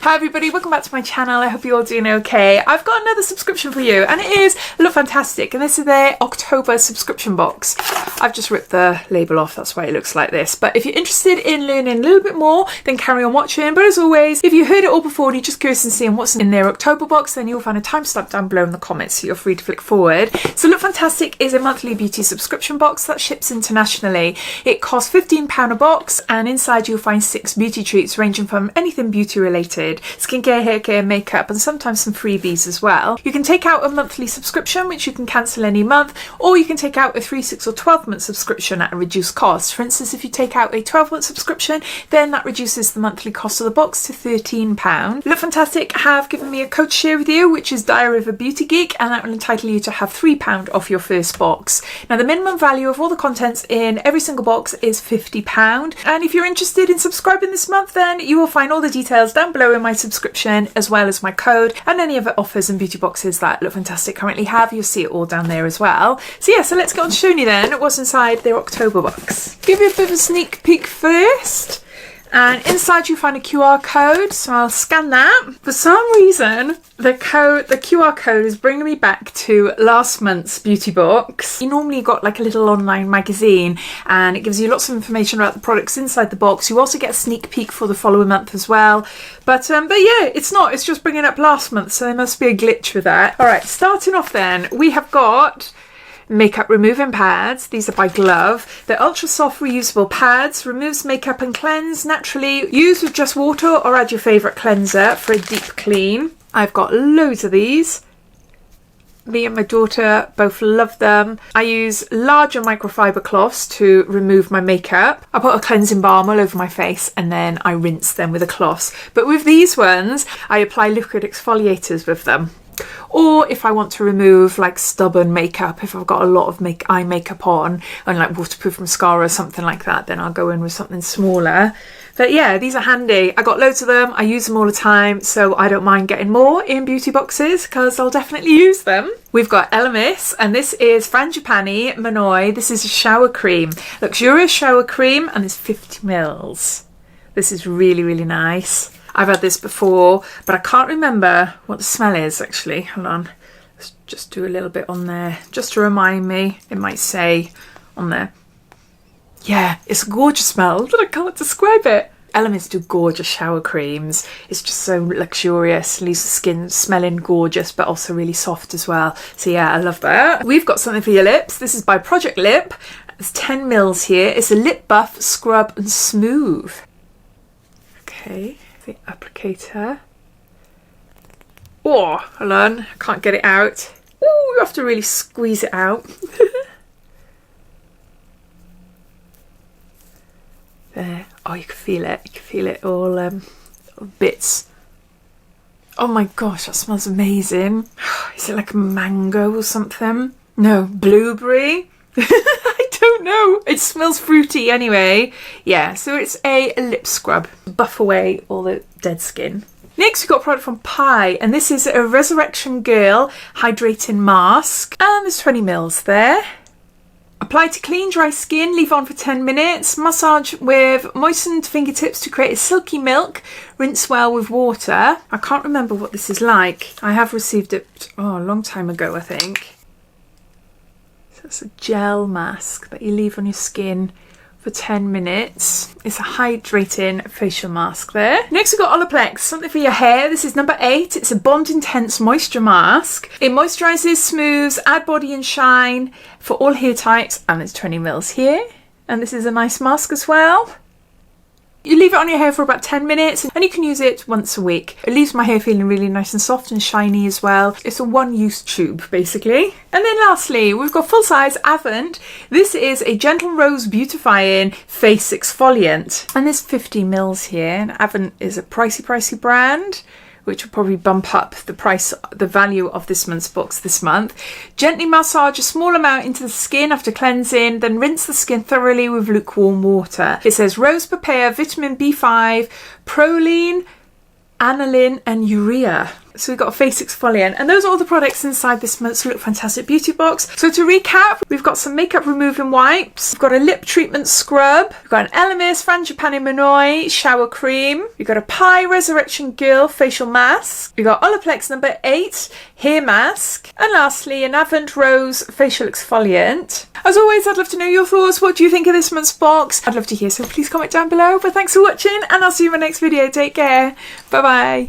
Hi everybody, welcome back to my channel. I hope you're all doing okay. I've got another subscription for you and it is Lookfantastic and this is their October subscription box. I've just ripped the label off, that's why it looks like this. But if you're interested in learning a little bit more, then carry on watching. But as always, if you heard it all before and you're just curious and seeing what's in their October box, then you'll find a timestamp down below in the comments, so you're free to flick forward. So Lookfantastic is a monthly beauty subscription box that ships internationally. It costs £15 a box and inside you'll find 6 beauty treats ranging from anything beauty related, skincare, hair care, makeup, and sometimes some freebies as well. You can take out a monthly subscription which you can cancel any month, or you can take out a 3, 6 or 12-month subscription at a reduced cost. For instance, if you take out a 12-month subscription, then that reduces the monthly cost of the box to £13. Lookfantastic have given me a code to share with you, which is Diaryofabeautygeek, and that will entitle you to have £3 off your first box. Now the minimum value of all the contents in every single box is £50, and if you're interested in subscribing this month, then you will find all the details down below in my subscription, as well as my code and any other offers and beauty boxes that Lookfantastic currently have. You'll see it all down there as well. So yeah, so let's get on to showing you then what's inside their October box. Give you a bit of a sneak peek first. And inside you find a QR code, so I'll scan that. For some reason, the QR code is bringing me back to last month's beauty box. You normally got like a little online magazine and it gives you lots of information about the products inside the box. You also get a sneak peek for the following month as well. But yeah, it's just bringing up last month, so there must be a glitch with that. All right, starting off then, we have got makeup removing pads. These are by Glove. They're ultra soft reusable pads, removes makeup and cleanse naturally. Use with just water or add your favourite cleanser for a deep clean. I've got loads of these. Me and my daughter both love them. I use larger microfiber cloths to remove my makeup. I put a cleansing balm all over my face and then I rinse them with a cloth. But with these ones, I apply liquid exfoliators with them. Or if I want to remove like stubborn makeup, if I've got a lot of eye makeup on and like waterproof mascara or something like that, then I'll go in with something smaller. But yeah, these are handy. I got loads of them. I use them all the time, so I don't mind getting more in beauty boxes because I'll definitely use them. We've got Elemis, and this is Frangipani Manoi. This is a shower cream, luxurious shower cream, and it's 50ml. This is really, really nice. I've had this before, but I can't remember what the smell is actually. Hold on, let's just do a little bit on there, just to remind me. It might say on there. Yeah, it's a gorgeous smell, but I can't describe it. Elemis do gorgeous shower creams. It's just so luxurious, leaves the skin smelling gorgeous, but also really soft as well. So yeah, I love that. We've got something for your lips. This is by Project Lip. There's 10ml here. It's a lip buff, scrub and smooth. Okay. The applicator. Oh, hold on, I can't get it out. Oh, you have to really squeeze it out. There. Oh, you can feel it. You can feel it all bits. Oh my gosh, that smells amazing. Is it like a mango or something? No, blueberry. I don't know. It smells fruity anyway. Yeah, so it's a lip scrub. Buff away all the dead skin. Next, we've got a product from Pi, and this is a Resurrection Girl Hydrating Mask. And there's 20ml there. Apply to clean, dry skin, leave on for 10 minutes. Massage with moistened fingertips to create a silky milk. Rinse well with water. I can't remember what this is like. I have received it a long time ago, I think. It's a gel mask that you leave on your skin for 10 minutes. It's a hydrating facial mask there. Next we've got Olaplex, something for your hair. This is number 8. It's a Bond Intense Moisture Mask. It moisturizes, smooths, add body and shine for all hair types, and there's 20ml here. And this is a nice mask as well. You leave it on your hair for about 10 minutes and you can use it once a week. It leaves my hair feeling really nice and soft and shiny as well. It's a one-use tube basically. And then lastly, we've got full-size Avant. This is a Gentle Rose Beautifying Face Exfoliant. And there's 50ml here. And Avant is a pricey brand, which will probably bump up the value of this month's box this month. Gently massage a small amount into the skin after cleansing, then rinse the skin thoroughly with lukewarm water. It says rose papaya, vitamin B5, proline, aniline and urea. So we've got a face exfoliant, and those are all the products inside this month's Look Fantastic beauty box. So to recap, we've got some makeup removing wipes, we've got a lip treatment scrub, we've got an Elemis Frangipani Manoi shower cream, we've got a Pi Resurrection Girl facial mask, we've got Olaplex number 8 hair mask, and lastly an Avant Rose facial exfoliant. As always, I'd love to know your thoughts. What do you think of this month's box? I'd love to hear, so please comment down below. But thanks for watching, and I'll see you in my next video. Take care. Bye bye.